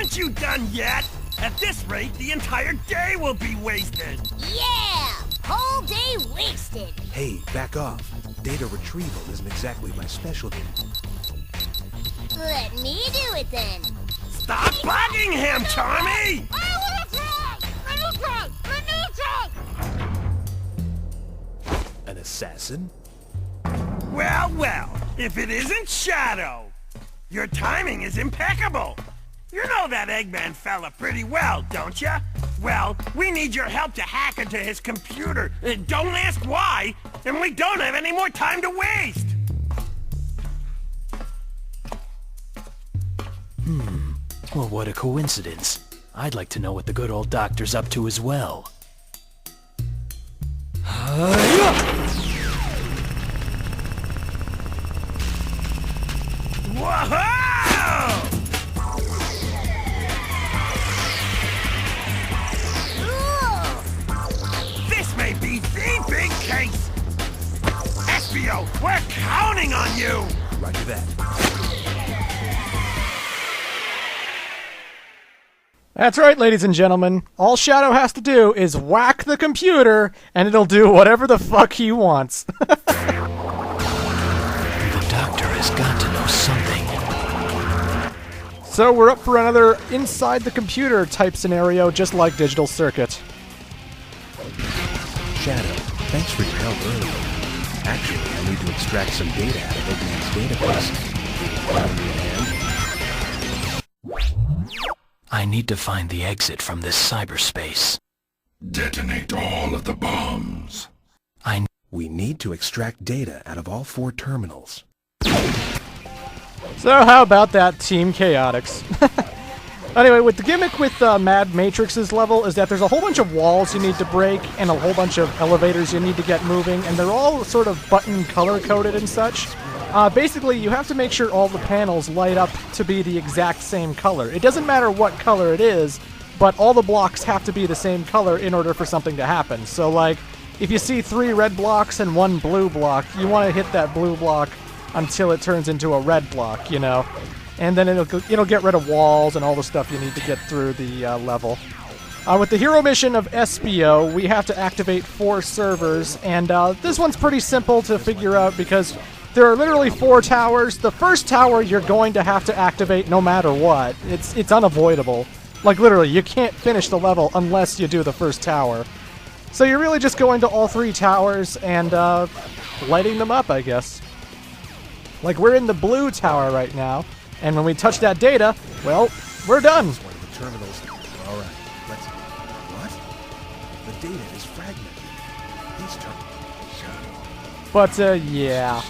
Aren't you done yet? At this rate, the entire day will be wasted. Yeah! Whole day wasted. Hey, back off. Data retrieval isn't exactly my specialty. Let me do it then. Stop bugging him, Tommy! I wanna try! An assassin? Well, if it isn't Shadow. Your timing is impeccable. You know that Eggman fella pretty well, don't ya? Well, we need your help to hack into his computer. Don't ask why, and we don't have any more time to waste. Well, what a coincidence. I'd like to know what the good old doctor's up to as well. Whoa! This may be the big case! Espio, we're counting on you! Roger that. That's right, ladies and gentlemen. All Shadow has to do is whack the computer, and it'll do whatever the fuck he wants. The doctor has got to know something. So we're up for another inside the computer type scenario, just like Digital Circuit. Shadow, thanks for your help earlier. Actually, I need to extract some data out of Eggman's database. Lend me a hand? I need to find the exit from this cyberspace. Detonate all of the bombs. We need to extract data out of all 4 terminals. So how about that, Team Chaotix? Anyway, with the gimmick with Mad Matrix's level is that there's a whole bunch of walls you need to break and a whole bunch of elevators you need to get moving, and they're all sort of button color-coded and such. Basically, you have to make sure all the panels light up to be the exact same color. It doesn't matter what color it is, but all the blocks have to be the same color in order for something to happen. So, like, if you see 3 red blocks and 1 blue block, you want to hit that blue block until it turns into a red block, you know? And then it'll get rid of walls and all the stuff you need to get through the level. With the hero mission of Espio, we have to activate 4 servers, and this one's pretty simple to figure out because there are literally 4 towers. The first tower you're going to have to activate no matter what. It's unavoidable. Like, literally, you can't finish the level unless you do the first tower. So you're really just going to all 3 towers and lighting them up, I guess. Like, we're in the blue tower right now, and when we touch that data, well, we're done. It's one of the terminals. All right, let's... What? The data is fragmented. These terminals... But, yeah.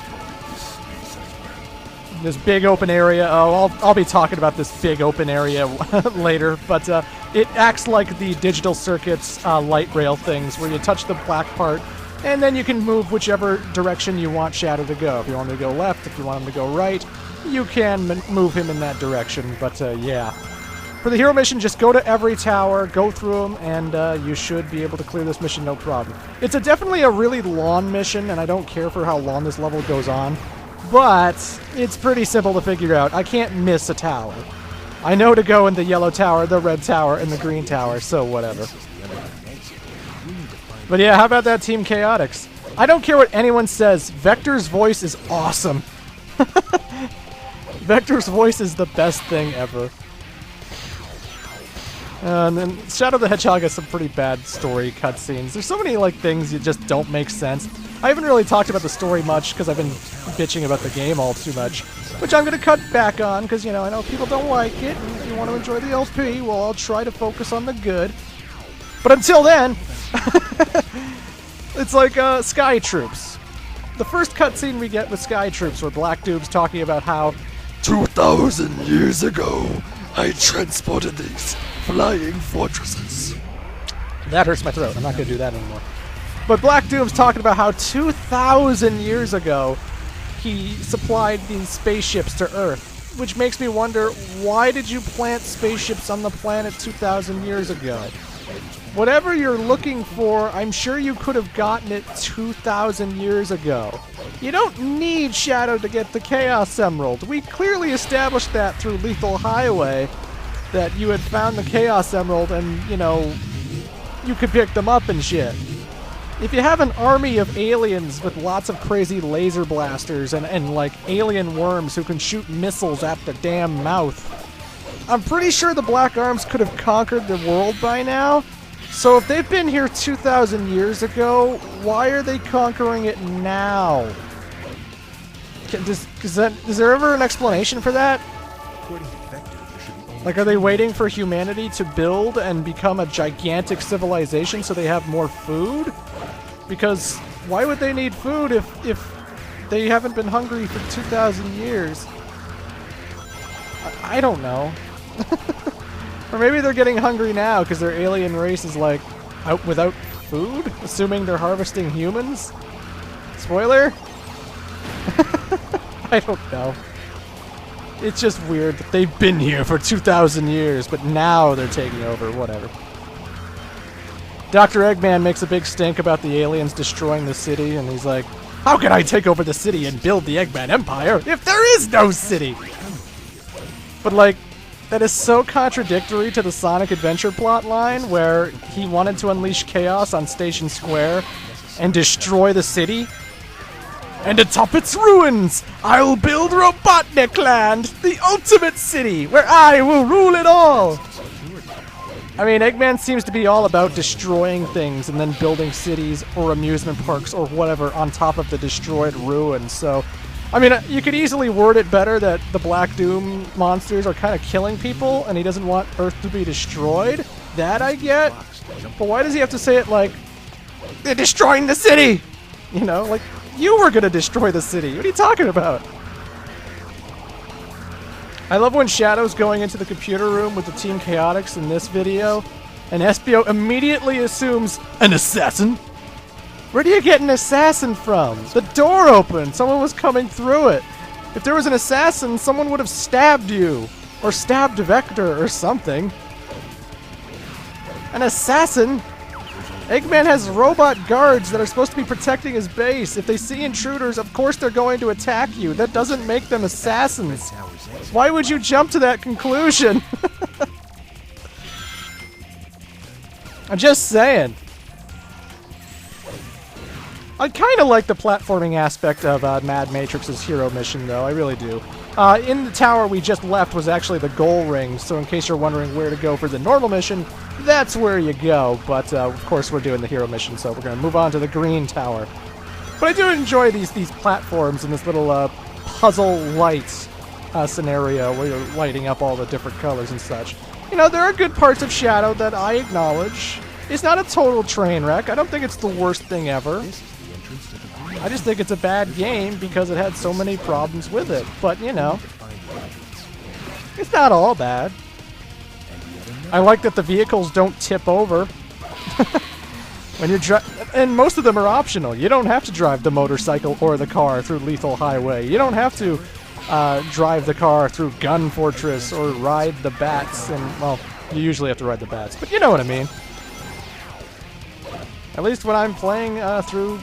This big open area. Oh, I'll be talking about this big open area later, but it acts like the Digital Circuit's light rail things, where you touch the black part, and then you can move whichever direction you want Shadow to go. If you want him to go left, if you want him to go right, you can move him in that direction, but yeah. For the hero mission, just go to every tower, go through them, and you should be able to clear this mission no problem. It's definitely a really long mission, and I don't care for how long this level goes on, but it's pretty simple to figure out. I can't miss a tower. I know to go in the yellow tower, the red tower, and the green tower, so whatever. But yeah, how about that Team Chaotix? I don't care what anyone says, Vector's voice is awesome. Vector's voice is the best thing ever. And then Shadow the Hedgehog has some pretty bad story cutscenes. There's so many like things that just don't make sense. I haven't really talked about the story much because I've been bitching about the game all too much, which I'm going to cut back on because, you know, I know people don't like it. And if you want to enjoy the LP, well, I'll try to focus on the good. But until then, it's like Sky Troops. The first cutscene we get with Sky Troops where Black Dude's talking about how 2,000 years ago, I transported these flying fortresses. That hurts my throat. I'm not going to do that anymore. But Black Doom's talking about how 2,000 years ago he supplied these spaceships to Earth, which makes me wonder, why did you plant spaceships on the planet 2,000 years ago? Whatever you're looking for, I'm sure you could have gotten it 2,000 years ago. You don't need Shadow to get the Chaos Emerald. We clearly established that through Lethal Highway. that you had found the Chaos Emerald and, you know, you could pick them up and shit. If you have an army of aliens with lots of crazy laser blasters and like alien worms who can shoot missiles at the damn mouth, I'm pretty sure the Black Arms could have conquered the world by now. So if they've been here 2,000 years ago, why are they conquering it now? Is there ever an explanation for that? Like, are they waiting for humanity to build and become a gigantic civilization so they have more food? Because why would they need food if they haven't been hungry for 2,000 years? I don't know. Or maybe they're getting hungry now because their alien race is, like, out without food? Assuming they're harvesting humans? Spoiler? I don't know. It's just weird that they've been here for 2,000 years, but now they're taking over. Whatever. Dr. Eggman makes a big stink about the aliens destroying the city, and he's like, how can I take over the city and build the Eggman Empire if there is no city? But, like, that is so contradictory to the Sonic Adventure plotline, where he wanted to unleash chaos on Station Square and destroy the city. And atop its ruins, I'll build Robotnik Land, the ultimate city, where I will rule it all! I mean, Eggman seems to be all about destroying things and then building cities or amusement parks or whatever on top of the destroyed ruins, so... I mean, you could easily word it better that the Black Doom monsters are kind of killing people and he doesn't want Earth to be destroyed. That I get. But why does he have to say it like, they're destroying the city? You know, like, you were going to destroy the city. What are you talking about? I love when Shadow's going into the computer room with the Team Chaotix in this video, and Espio immediately assumes an assassin. Where do you get an assassin from? The door opened. Someone was coming through it. If there was an assassin, someone would have stabbed you. Or stabbed Vector or something. An assassin? Eggman has robot guards that are supposed to be protecting his base. If they see intruders, of course they're going to attack you. That doesn't make them assassins. Why would you jump to that conclusion? I'm just saying. I kind of like the platforming aspect of Mad Matrix's hero mission, though. I really do. In the tower we just left was actually the goal ring, so in case you're wondering where to go for the normal mission, that's where you go. But, of course, we're doing the hero mission, so we're going to move on to the green tower. But I do enjoy these platforms and this little puzzle light scenario where you're lighting up all the different colors and such. You know, there are good parts of Shadow that I acknowledge. It's not a total train wreck. I don't think it's the worst thing ever. I just think it's a bad game because it had so many problems with it. But, you know, it's not all bad. I like that the vehicles don't tip over. When you're and most of them are optional. You don't have to drive the motorcycle or the car through Lethal Highway. You don't have to drive the car through Gun Fortress or ride the bats. And, well, you usually have to ride the bats, but you know what I mean. At least when I'm playing through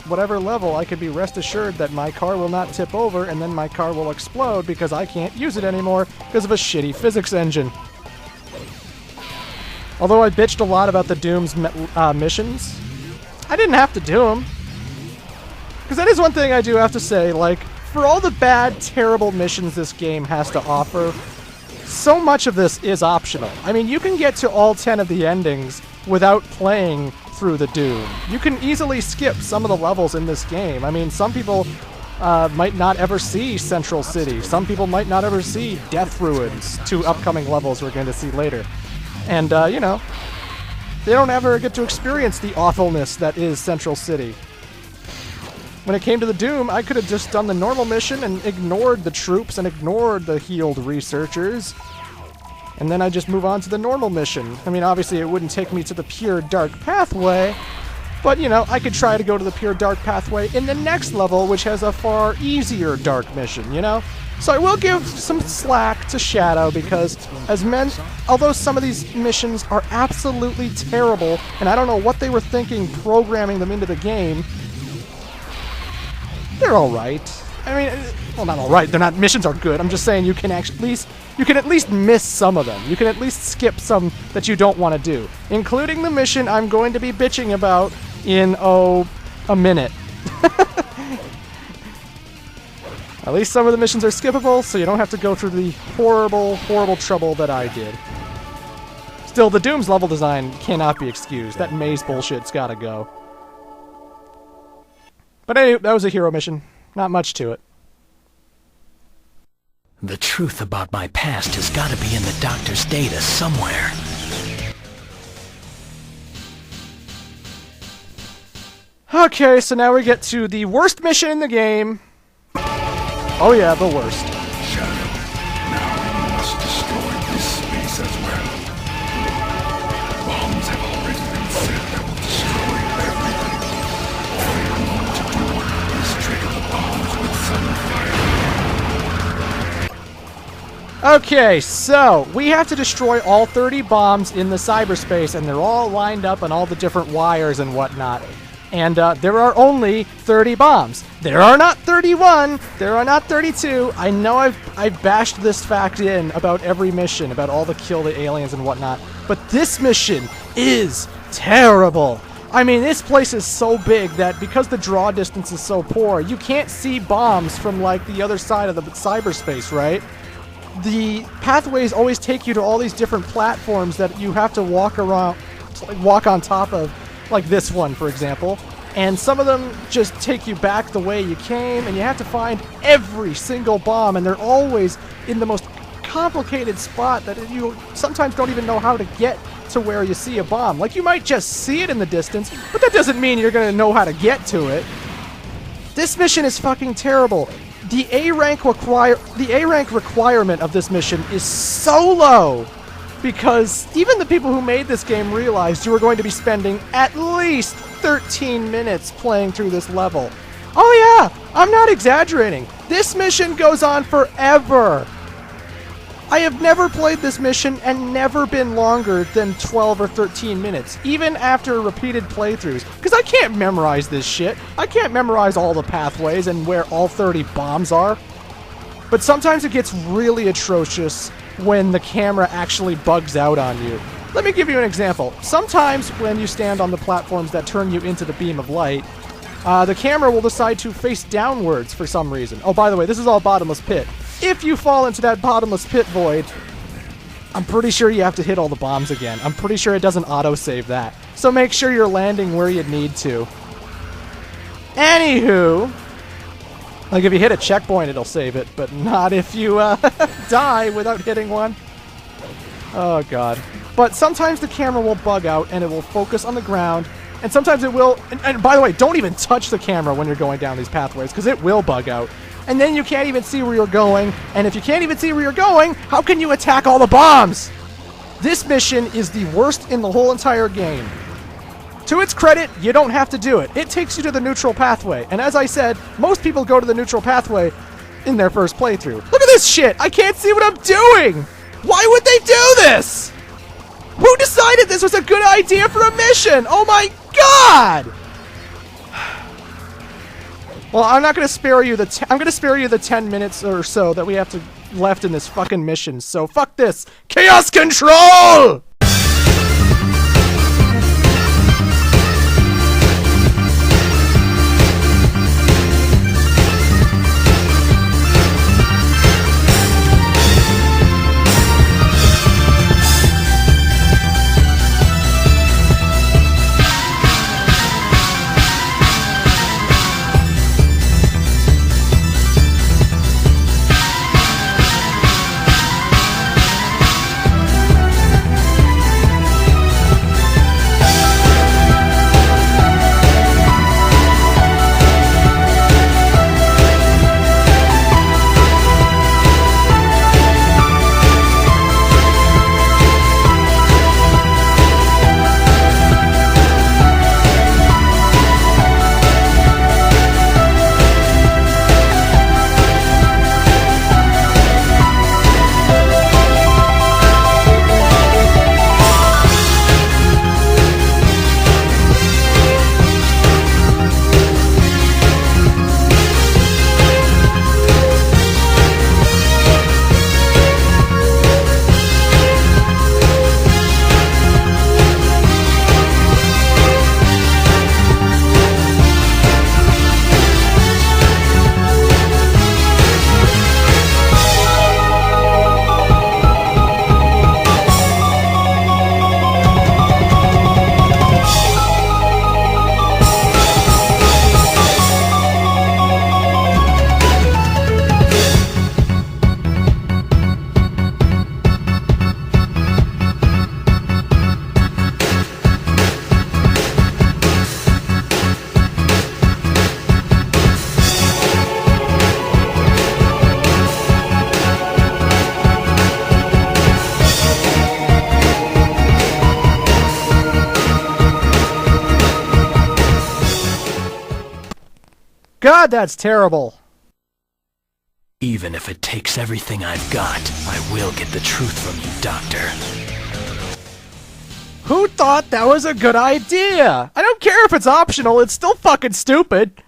whatever level, I can be rest assured that my car will not tip over and then my car will explode because I can't use it anymore because of a shitty physics engine. Although I bitched a lot about the Doom's missions, I didn't have to do them. Because that is one thing I do have to say, like, for all the bad, terrible missions this game has to offer, so much of this is optional. I mean, you can get to all 10 of the endings without playing through the Doom. You can easily skip some of the levels in this game. I mean, some people might not ever see Central City. Some people might not ever see Death Ruins, 2 upcoming levels we're going to see later. And, you know, they don't ever get to experience the awfulness that is Central City. When it came to the Doom, I could have just done the normal mission and ignored the troops and ignored the healed researchers. And then I just move on to the normal mission. I mean, obviously it wouldn't take me to the pure dark pathway, but, you know, I could try to go to the pure dark pathway in the next level, which has a far easier dark mission, you know? So I will give some slack to Shadow because, although some of these missions are absolutely terrible, and I don't know what they were thinking programming them into the game, they're alright. I mean, well, not all right. They're not. Missions are good. I'm just saying you can at least miss some of them. You can at least skip some that you don't want to do, including the mission I'm going to be bitching about in a minute. At least some of the missions are skippable, so you don't have to go through the horrible, horrible trouble that I did. Still, the Doom's level design cannot be excused. That maze bullshit's gotta go. But anyway, that was a hero mission. Not much to it. The truth about my past has got to be in the doctor's data somewhere. Okay, so now we get to the worst mission in the game. Oh yeah, the worst. Shadow, now we must destroy this space as well. Bombs have already been set that will destroy everything. All you're going to do is trigger the bombs with sudden fire. Okay, so we have to destroy all 30 bombs in the cyberspace, and they're all lined up on all the different wires and whatnot. And there are only 30 bombs. There are not 31. There are not 32. I know I've bashed this fact in about every mission, about all the kill the aliens and whatnot. But this mission is terrible. I mean, this place is so big that because the draw distance is so poor, you can't see bombs from, like, the other side of the cyberspace, right? The pathways always take you to all these different platforms that you have to walk around, walk on top of. Like this one, for example. And some of them just take you back the way you came, and you have to find every single bomb, and they're always in the most complicated spot that you sometimes don't even know how to get to where you see a bomb. Like, you might just see it in the distance, but that doesn't mean you're gonna know how to get to it. This mission is fucking terrible. The A rank requirement of this mission is so low, because even the people who made this game realized you were going to be spending at least 13 minutes playing through this level. Oh yeah, I'm not exaggerating. This mission goes on forever. I have never played this mission and never been longer than 12 or 13 minutes, even after repeated playthroughs, because I can't memorize this shit. I can't memorize all the pathways and where all 30 bombs are. But sometimes it gets really atrocious when the camera actually bugs out on you. Let me give you an example. Sometimes when you stand on the platforms that turn you into the beam of light, the camera will decide to face downwards for some reason. Oh, by the way, this is all bottomless pit. If you fall into that bottomless pit void, I'm pretty sure you have to hit all the bombs again. I'm pretty sure it doesn't auto-save that. So make sure you're landing where you need to. Anywho, like if you hit a checkpoint, it'll save it, but not if you die without hitting one. Oh god. But sometimes the camera will bug out and it will focus on the ground, and sometimes it will, and by the way, don't even touch the camera when you're going down these pathways, because it will bug out. And then you can't even see where you're going, and if you can't even see where you're going, how can you attack all the bombs? This mission is the worst in the whole entire game. To its credit, you don't have to do it. It takes you to the neutral pathway. And as I said, most people go to the neutral pathway in their first playthrough. Look at this shit! I can't see what I'm doing! Why would they do this? Who decided this was a good idea for a mission? Oh my god! Well, I'm not going to spare you I'm going to spare you the 10 minutes or so that we have to left in this fucking mission. So fuck this. Chaos Control! God, that's terrible. Even if it takes everything I've got, I will get the truth from you, Doctor. Who thought that was a good idea? I don't care if it's optional, it's still fucking stupid.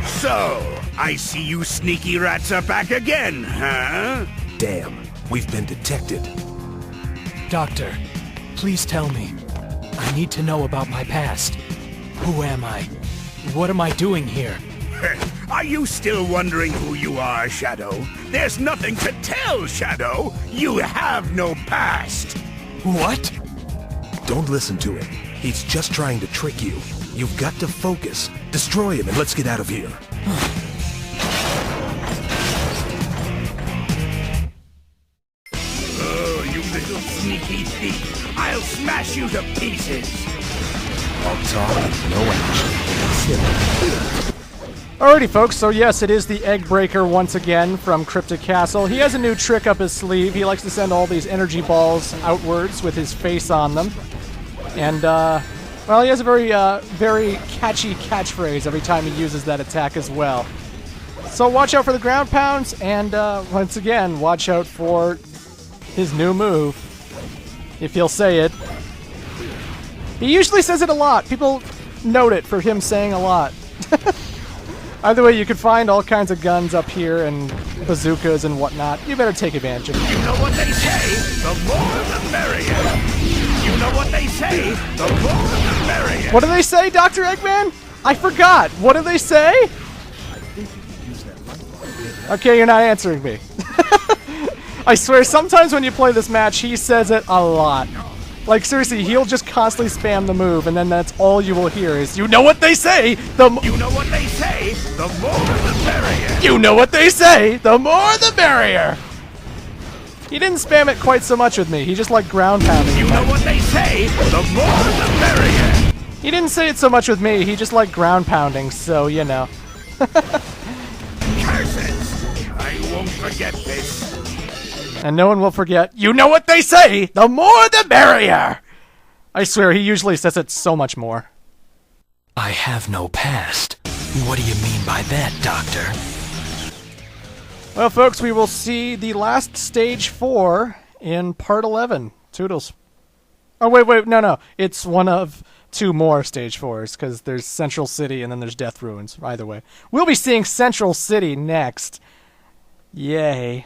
So, I see you sneaky rats are back again, huh? Damn, we've been detected. Doctor, please tell me. I need to know about my past. Who am I? What am I doing here? Are you still wondering who you are, Shadow? There's nothing to tell, Shadow. You have no past. What? Don't listen to him. He's just trying to trick you. You've got to focus. Destroy him and let's get out of here. Oh, you little sneaky thief. I'll smash you to pieces. All talk, no action. Alrighty, folks, so yes, it is the Egg Breaker once again from Cryptic Castle. He has a new trick up his sleeve. He likes to send all these energy balls outwards with his face on them. And, well, he has a very catchy catchphrase every time he uses that attack as well. So watch out for the ground pounds, and once again, watch out for his new move, if he'll say it. He usually says it a lot. People note it for him saying a lot. Either way, you can find all kinds of guns up here and bazookas and whatnot. You better take advantage of it. You know what they say, the more the merrier. You know what they say, the more the merrier. What do they say, Dr. Eggman? I forgot. What do they say? Okay, you're not answering me. I swear, sometimes when you play this match, he says it a lot. Like, seriously, he'll just constantly spam the move, and then that's all you will hear is, you know what they say, You know what they say, the more the merrier. You know what they say, the more the merrier! He didn't spam it quite so much with me, he just liked ground pounding. You know what they say, the more the merrier. He didn't say it so much with me, he just liked ground pounding, so, you know. Curses! I won't forget this. And no one will forget, you know what they say, the more the merrier! I swear, he usually says it so much more. I have no past. What do you mean by that, Doctor? Well, folks, we will see the last stage 4 in part 11. Toodles. Oh, wait, no. It's one of 2 more stage 4s, because there's Central City and then there's Death Ruins. Either way. We'll be seeing Central City next. Yay.